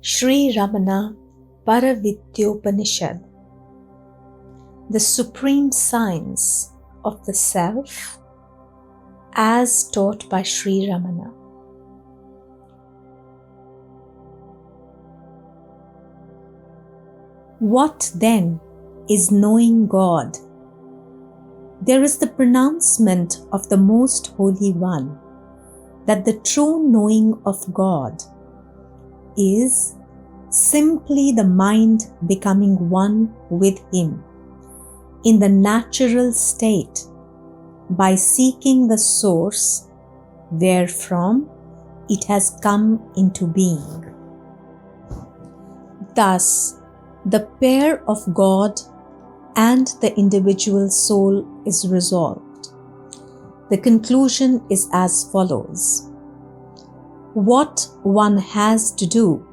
Sri Ramana Paravidyopanishad, the supreme science of the self as taught by Sri Ramana. What then is knowing God? There is the pronouncement of the Most Holy One that the true knowing of God is simply the mind becoming one with Him in the natural state by seeking the source wherefrom it has come into being. Thus, the pair of God and the individual soul is resolved. The conclusion is as follows. What one has to do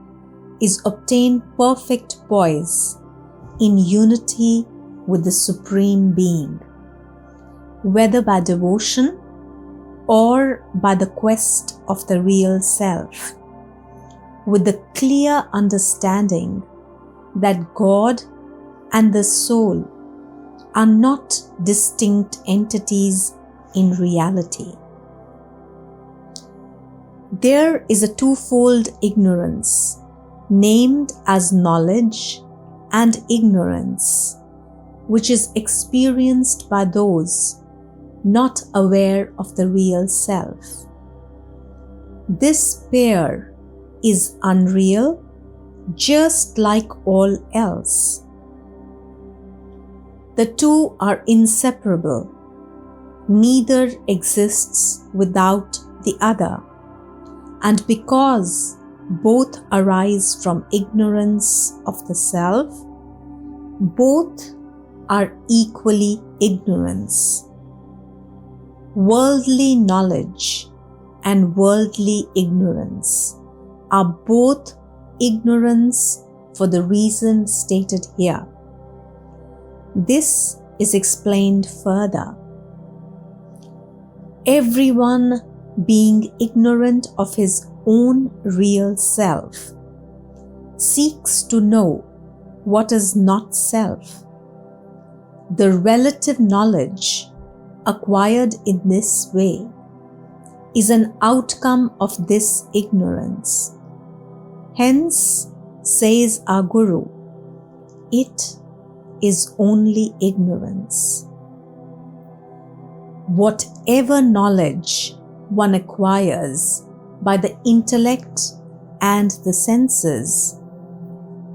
is obtain perfect poise in unity with the Supreme Being, whether by devotion or by the quest of the real self, with the clear understanding that God and the soul are not distinct entities in reality. There is a twofold ignorance, named as knowledge and ignorance, which is experienced by those not aware of the real self. This pair is unreal, just like all else. The two are inseparable. Neither exists without the other. And because both arise from ignorance of the self, both are equally ignorance. Worldly knowledge and worldly ignorance are both ignorance for the reason stated here. This is explained further. Everyone being ignorant of his own real self seeks to know what is not self. The relative knowledge acquired in this way is an outcome of this ignorance. Hence, says our Guru, it is only ignorance. Whatever knowledge one acquires by the intellect and the senses,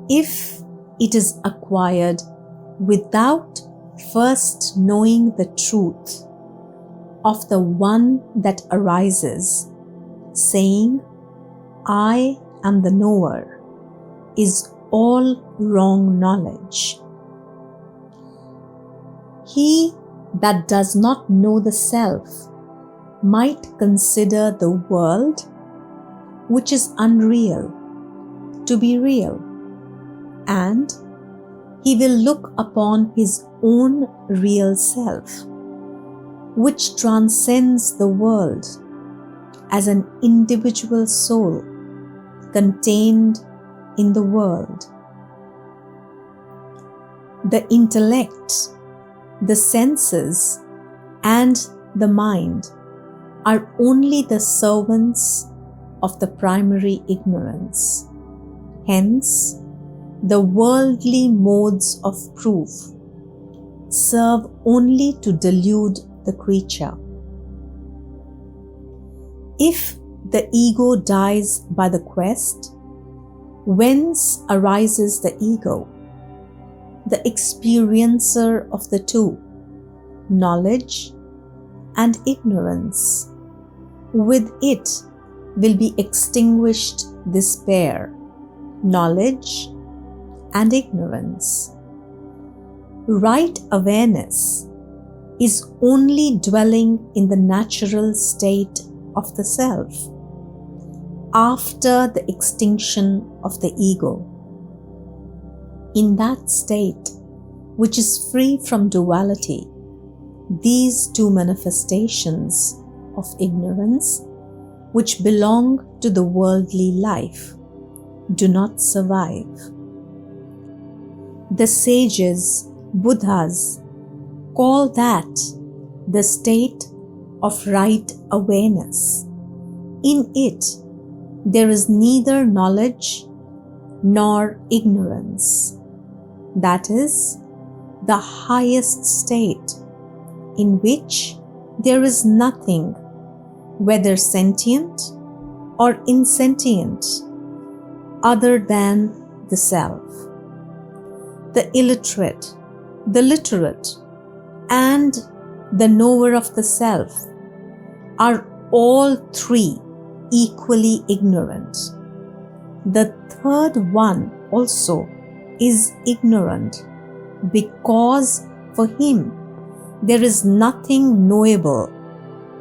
if it is acquired without first knowing the truth of the one that arises, saying, I am the knower, is all wrong knowledge. He that does not know the self might consider the world, which is unreal, to be real, and he will look upon his own real self, which transcends the world, as an individual soul contained in the world. The intellect, the senses, and the mind are only the servants of the primary ignorance. Hence, the worldly modes of proof serve only to delude the creature. If the ego dies by the quest, whence arises the ego, the experiencer of the two, knowledge and ignorance? With it will be extinguished this pair, knowledge and ignorance. Right awareness is only dwelling in the natural state of the self after the extinction of the ego. In that state, which is free from duality, these two manifestations of ignorance, which belong to the worldly life, do not survive. The sages, Buddhas, call that the state of right awareness. In it, there is neither knowledge nor ignorance. That is the highest state in which there is nothing, whether sentient or insentient, other than the self. The illiterate, the literate, and the knower of the self are all three equally ignorant. The third one also is ignorant because for him there is nothing knowable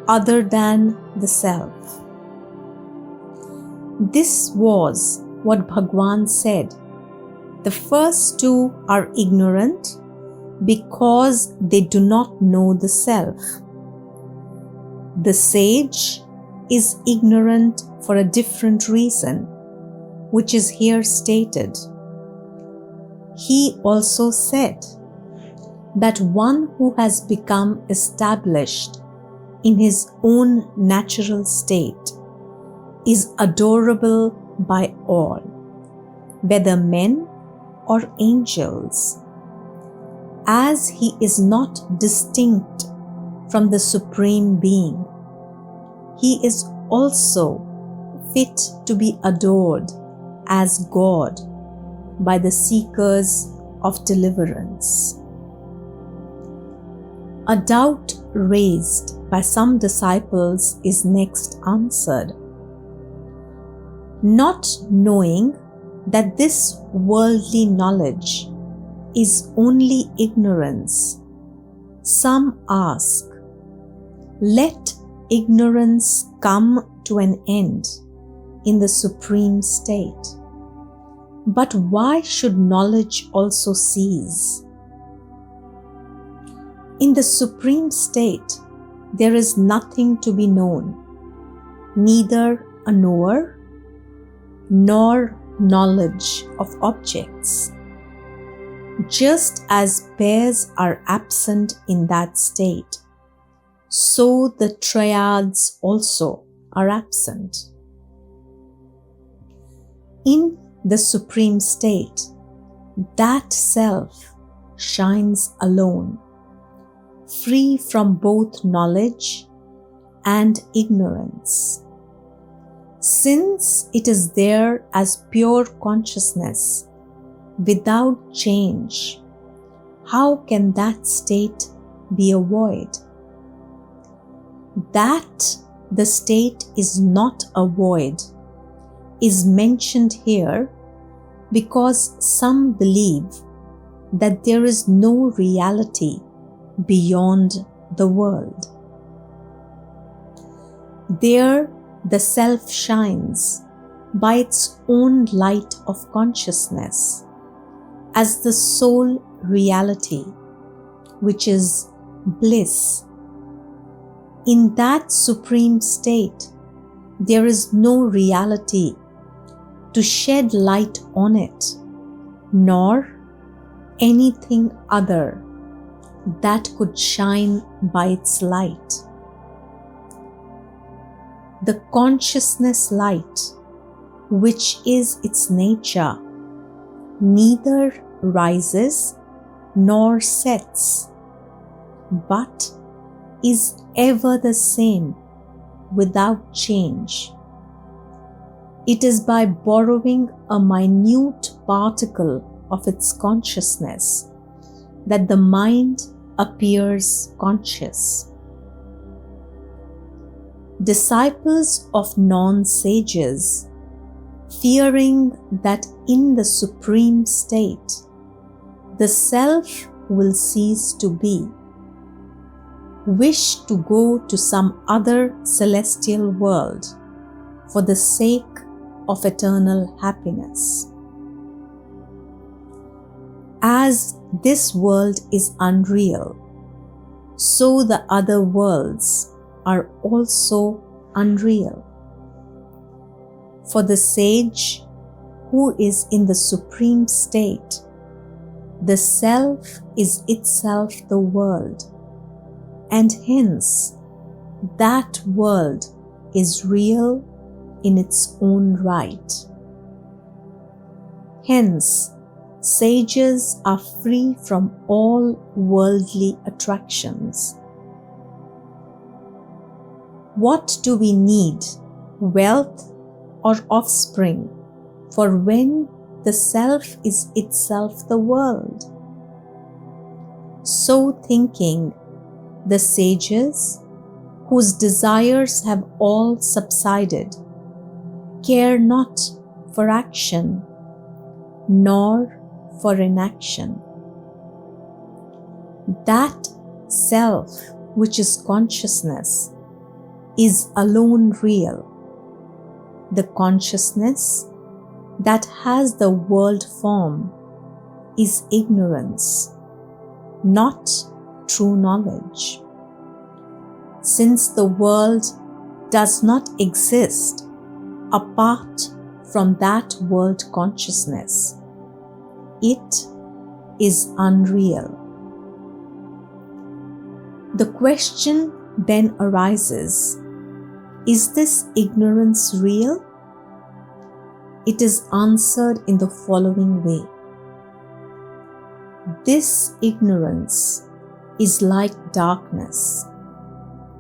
other than the self. This was what Bhagavan said. The first two are ignorant because they do not know the self. The sage is ignorant for a different reason, which is here stated. He also said that one who has become established in his own natural state is adorable by all, whether men or angels, as he is not distinct from the Supreme Being. He is also fit to be adored as God by the seekers of deliverance. A doubt raised by some disciples is next answered. Not knowing that this worldly knowledge is only ignorance, some ask, let ignorance come to an end in the supreme state. But why should knowledge also cease? In the supreme state, there is nothing to be known, neither a knower nor knowledge of objects. Just as pairs are absent in that state, so the triads also are absent. In the supreme state, that self shines alone, free from both knowledge and ignorance. Since it is there as pure consciousness, without change, how can that state be a void? That the state is not a void is mentioned here because some believe that there is no reality beyond the world. There the self shines by its own light of consciousness as the sole reality, which is bliss. In that supreme state, there is no reality to shed light on it, nor anything other that could shine by its light. The consciousness light, which is its nature, neither rises nor sets, but is ever the same without change. It is by borrowing a minute particle of its consciousness that the mind appears conscious. Disciples of non-sages, fearing that in the supreme state the self will cease to be, wish to go to some other celestial world for the sake of eternal happiness. As this world is unreal, so the other worlds are also unreal. For the sage who is in the supreme state, the self is itself the world, and hence that world is real in its own right. Hence, sages are free from all worldly attractions. What do we need, wealth or offspring, for when the self is itself the world? So thinking, the sages, whose desires have all subsided, care not for action, nor for inaction. That self which is consciousness is alone real. The consciousness that has the world form is ignorance, not true knowledge. Since the world does not exist apart from that world consciousness, it is unreal. The question then arises, is this ignorance real? It is answered in the following way. This ignorance is like darkness.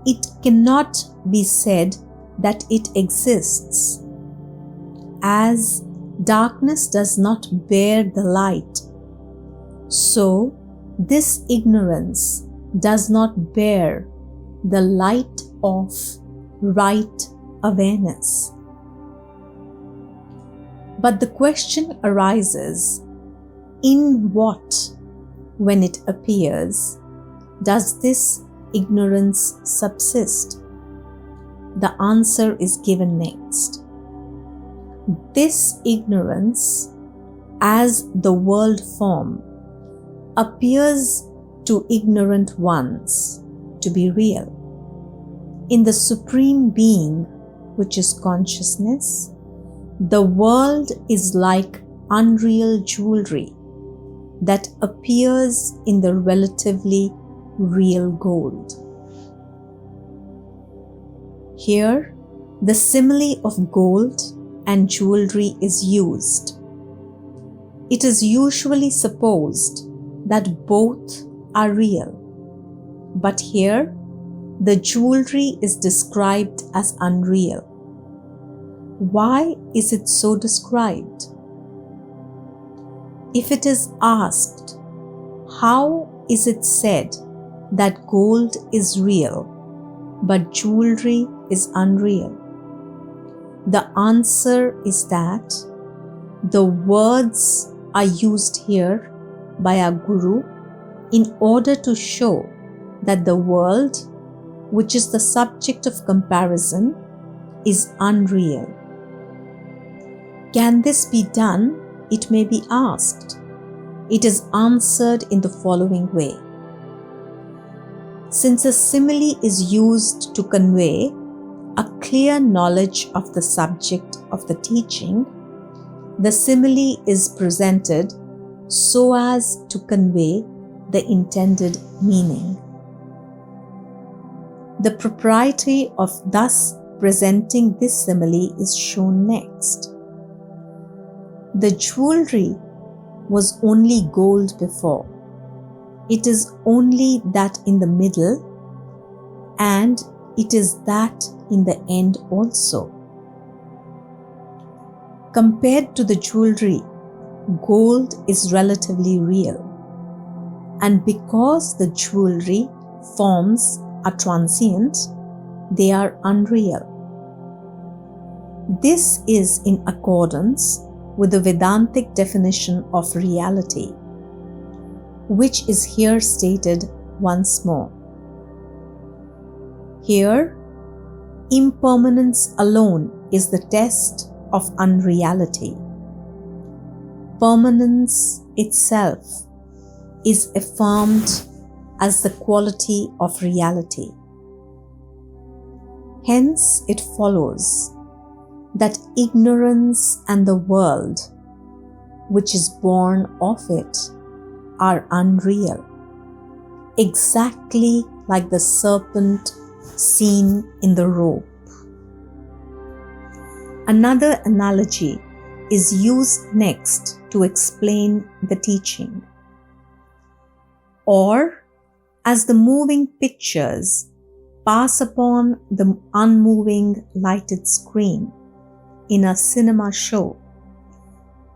It cannot be said that it exists, as darkness does not bear the light. So, this ignorance does not bear the light of right awareness. But the question arises, in what, when it appears, does this ignorance subsist? The answer is given next. This ignorance, as the world form, appears to ignorant ones to be real. In the Supreme Being, which is consciousness, the world is like unreal jewellery that appears in the relatively real gold. Here, the simile of gold and jewellery is used. It is usually supposed that both are real, but here the jewellery is described as unreal. Why is it so described? If it is asked, how is it said that gold is real, but jewellery is unreal? The answer is that the words are used here by our Guru in order to show that the world, which is the subject of comparison, is unreal. Can this be done? It may be asked. It is answered in the following way. Since a simile is used to convey a clear knowledge of the subject of the teaching, the simile is presented so as to convey the intended meaning. The propriety of thus presenting this simile is shown next. The jewellery was only gold before. It is only that in the middle, and it is that in the end also. Compared to the jewellery, gold is relatively real, and because the jewellery forms are transient, they are unreal. This is in accordance with the Vedantic definition of reality, which is here stated once more. Here, impermanence alone is the test of unreality. Permanence itself is affirmed as the quality of reality. Hence, it follows that ignorance and the world which is born of it are unreal, exactly like the serpent seen in the rope. Another analogy is used next to explain the teaching. Or, as the moving pictures pass upon the unmoving lighted screen in a cinema show,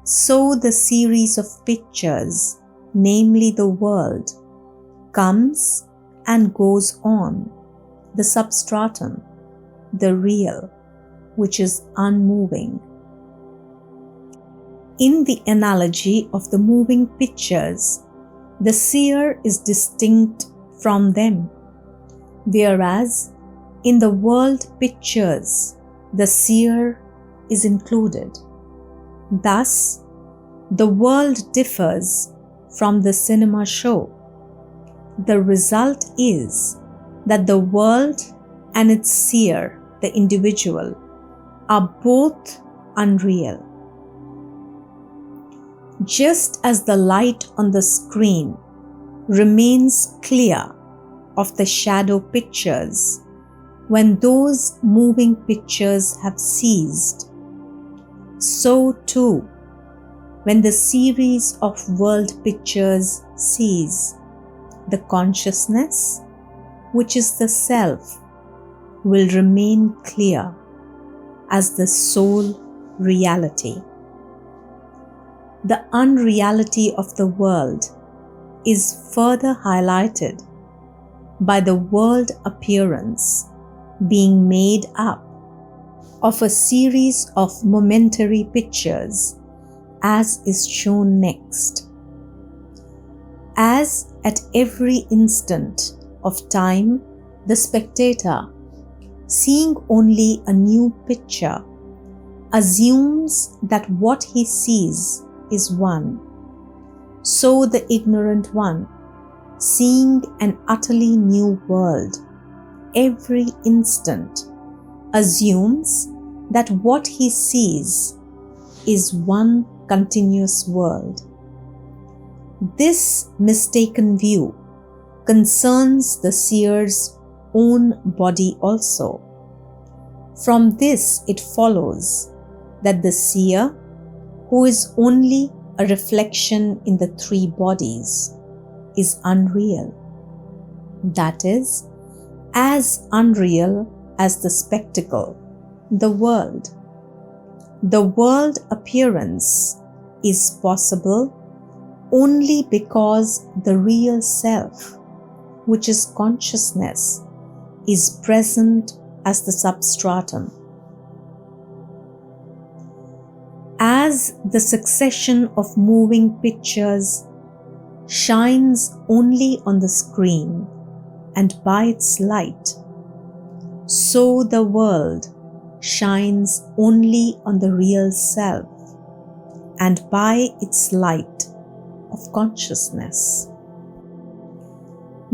so the series of pictures, namely the world, comes and goes on, the substratum, the real, which is unmoving. In the analogy of the moving pictures, the seer is distinct from them, whereas in the world pictures, the seer is included. Thus, the world differs from the cinema show. The result is that the world and its seer, the individual, are both unreal. Just as the light on the screen remains clear of the shadow pictures when those moving pictures have ceased, so too, when the series of world pictures cease, the consciousness, which is the self, will remain clear as the sole reality. The unreality of the world is further highlighted by the world appearance being made up of a series of momentary pictures, as is shown next. As at every instant of time, the spectator, seeing only a new picture, assumes that what he sees is one. So the ignorant one, seeing an utterly new world every instant, assumes that what he sees is one continuous world. This mistaken view concerns the seer's own body also. From this it follows that the seer, who is only a reflection in the three bodies, is unreal. That is, as unreal as the spectacle, the world. The world appearance is possible only because the real self, which is consciousness, is present as the substratum. As the succession of moving pictures shines only on the screen and by its light, so the world shines only on the real self and by its light of consciousness.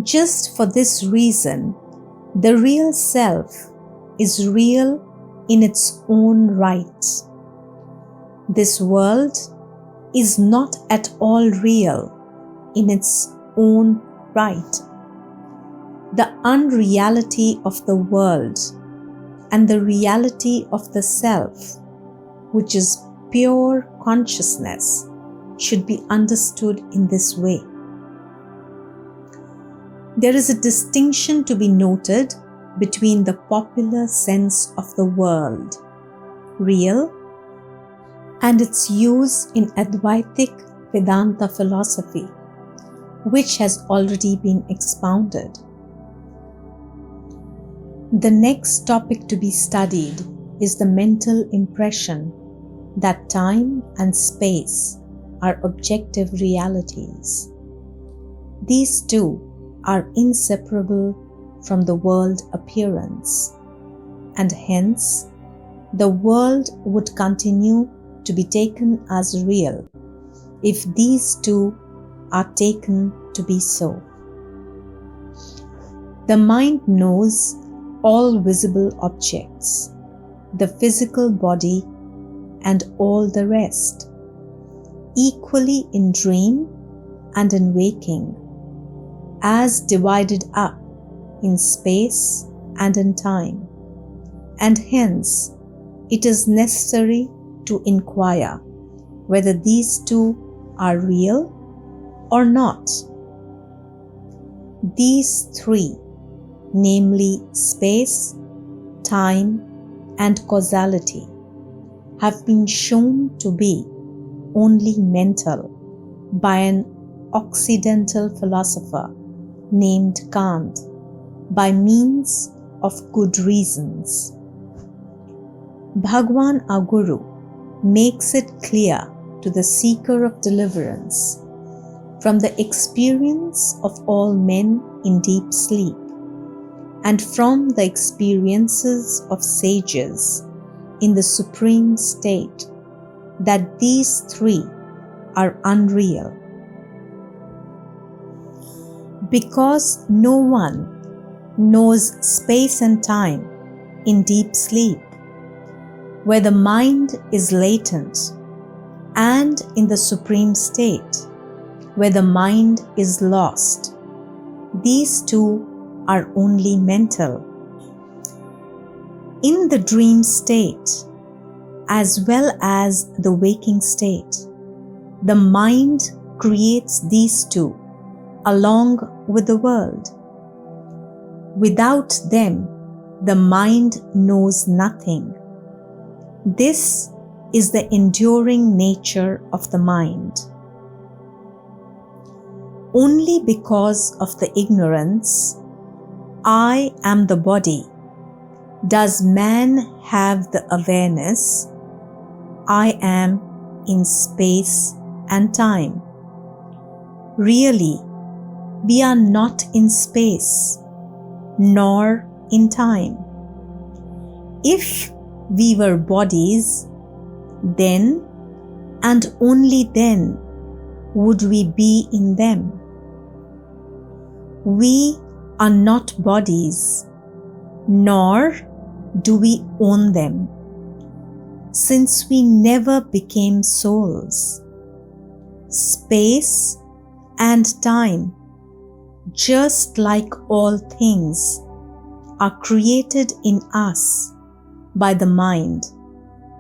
Just for this reason, the real self is real in its own right. This world is not at all real in its own right. The unreality of the world and the reality of the self, which is pure consciousness, should be understood in this way. There is a distinction to be noted between the popular sense of the world, real, and its use in Advaitic Vedanta philosophy, which has already been expounded. The next topic to be studied is the mental impression that time and space are objective realities. These two are inseparable from the world appearance, and hence the world would continue to be taken as real if these two are taken to be so. The mind knows all visible objects, the physical body, and all the rest. equally in dream and in waking, as divided up in space and in time, and hence it is necessary to inquire whether these two are real or not. These three, namely space, time, and causality, have been shown to be only mental by an Occidental philosopher named Kant by means of good reasons. Bhagavan our Guru makes it clear to the seeker of deliverance from the experience of all men in deep sleep and from the experiences of sages in the supreme state that these three are unreal. Because no one knows space and time in deep sleep, where the mind is latent, and in the supreme state, where the mind is lost. These two are only mental. In the dream state, as well as the waking state, the mind creates these two along with the world. Without them, the mind knows nothing. This is the enduring nature of the mind. Only because of the ignorance, I am the body, does man have the awareness, I am in space and time. Really, we are not in space, nor in time. If we were bodies, then and only then would we be in them. We are not bodies, nor do we own them, since we never became souls. Space and time, just like all things, are created in us by the mind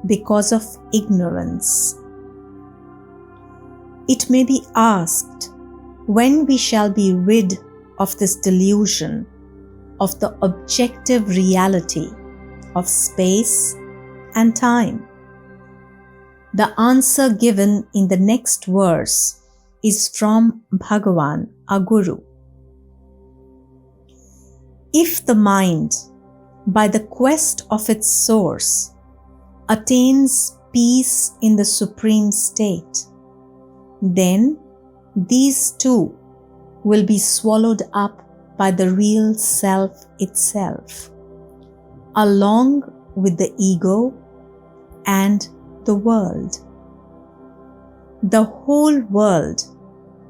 because of ignorance. It may be asked when we shall be rid of this delusion of the objective reality of space and time. The answer given in the next verse is from Bhagavan our Guru. If the mind, by the quest of its source, attains peace in the supreme state, then these two will be swallowed up by the real self itself, along with the ego and the world. The whole world,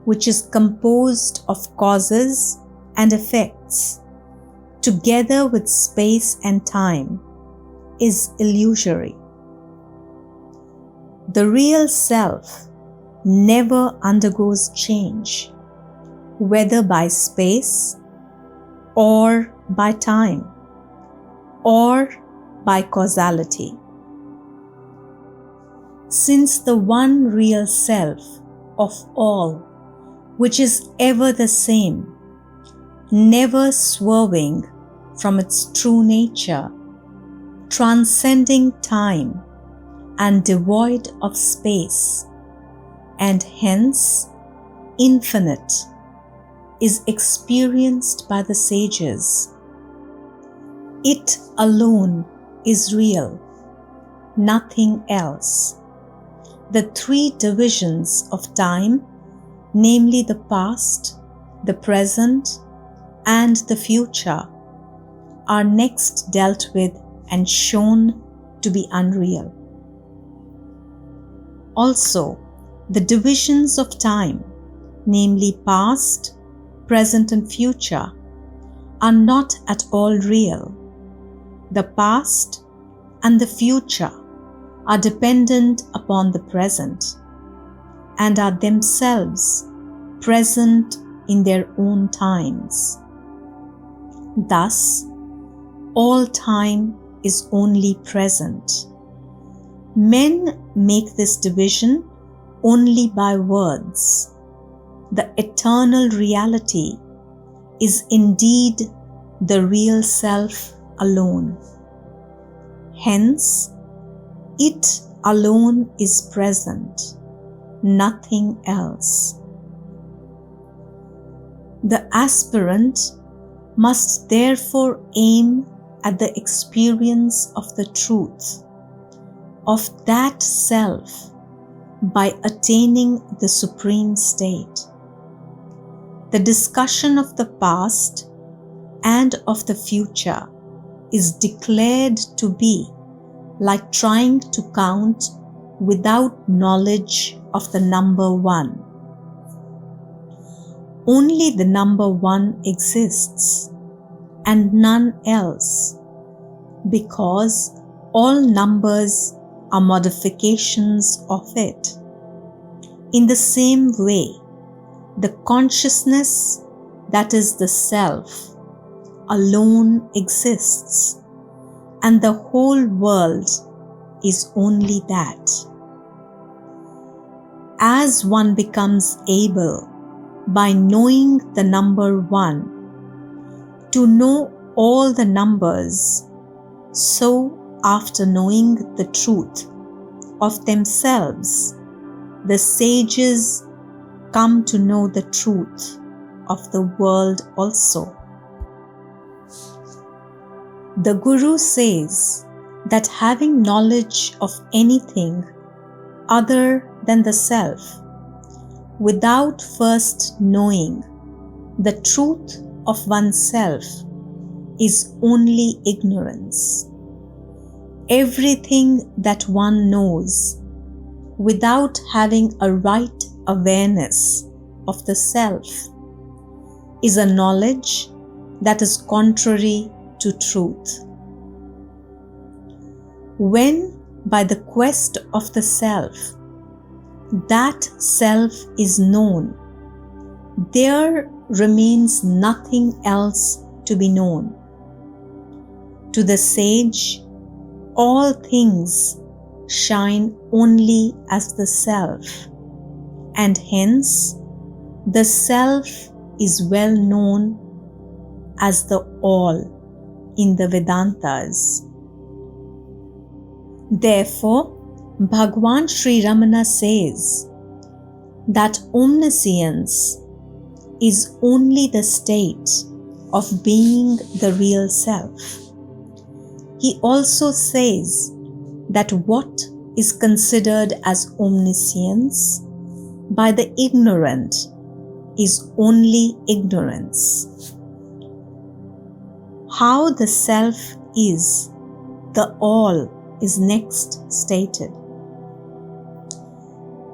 which is composed of causes and effects, together with space and time, is illusory. The real self never undergoes change, whether by space or by time or by causality. Since the one real self of all, which is ever the same, never swerving from its true nature, transcending time and devoid of space, and hence infinite, is experienced by the sages. It alone is real, nothing else. The three divisions of time, namely the past, the present, and the future, are next dealt with and shown to be unreal. Also, the divisions of time, namely past, present, and future, are not at all real. The past and the future are dependent upon the present. and are themselves present in their own times. Thus, all time is only present. Men make this division only by words. The eternal reality is indeed the real self alone. Hence, it alone is present, nothing else. The aspirant must therefore aim at the experience of the truth of that self by attaining the supreme state. The discussion of the past and of the future is declared to be like trying to count without knowledge of the number one. Only the number one exists and none else, because all numbers are modifications of it. In the same way, the consciousness that is the self alone exists, and the whole world is only that. As one becomes able, by knowing the number one, to know all the numbers, so after knowing the truth of themselves, the sages come to know the truth of the world also. The Guru says that having knowledge of anything other than the self, without first knowing the truth of oneself, is only ignorance. Everything that one knows without having a right awareness of the self is a knowledge that is contrary to truth. When, by the quest of the self, that self is known, there remains nothing else to be known. To the sage, all things shine only as the self, and hence the self is well known as the all in the Vedantas. Therefore, Bhagavan Sri Ramana says that omniscience is only the state of being the real self. He also says that what is considered as omniscience by the ignorant is only ignorance. How the self is the all is next stated.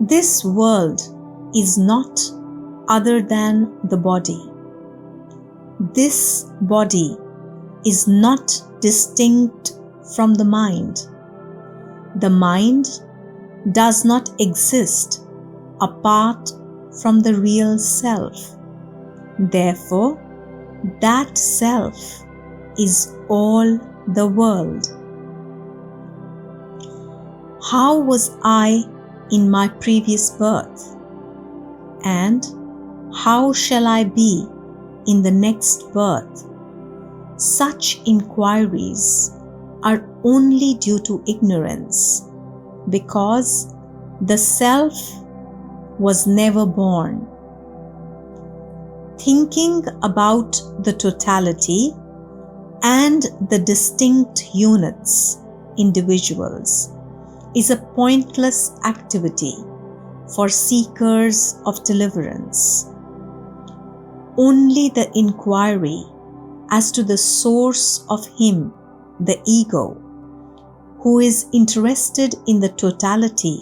This world is not other than the body. This body is not distinct from the mind. The mind does not exist apart from the real self. Therefore, that self is all the world. How was I in my previous birth? And how shall I be in the next birth? Such inquiries are only due to ignorance, because the self was never born. Thinking about the totality and the distinct units, individuals, is a pointless activity for seekers of deliverance. Only the enquiry as to the source of him, the ego, who is interested in the totality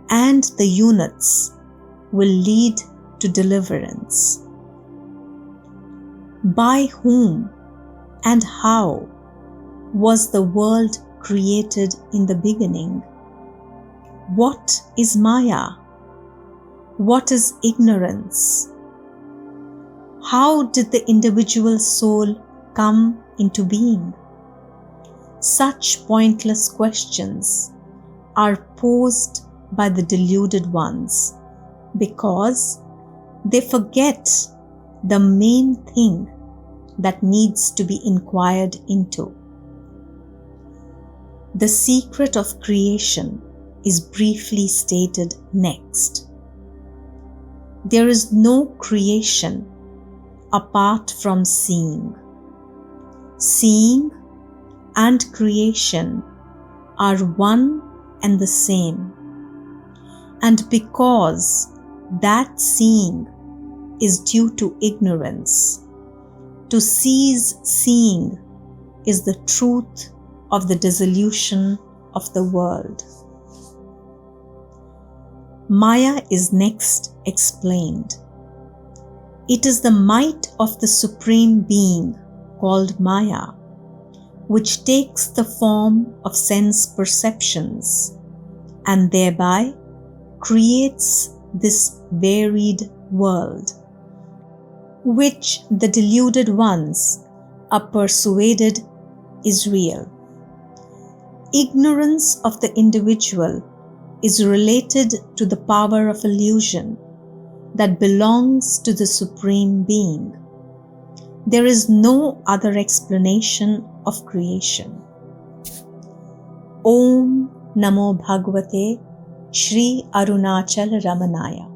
and the units, will lead to deliverance. By whom and how was the world created in the beginning? What is Maya? What is ignorance? How did the individual soul come into being? Such pointless questions are posed by the deluded ones because they forget the main thing that needs to be inquired into. The secret of creation is briefly stated next. There is no creation apart from seeing. Seeing and creation are one and the same. And because that seeing is due to ignorance, to cease seeing is the truth of the dissolution of the world. Maya is next explained. It is the might of the Supreme Being called Maya, which takes the form of sense perceptions and thereby creates this varied world, which the deluded ones are persuaded is real. Ignorance of the individual is related to the power of illusion that belongs to the Supreme Being. There is no other explanation of creation. Om Namo Bhagavate Sri Arunachal Ramanaya.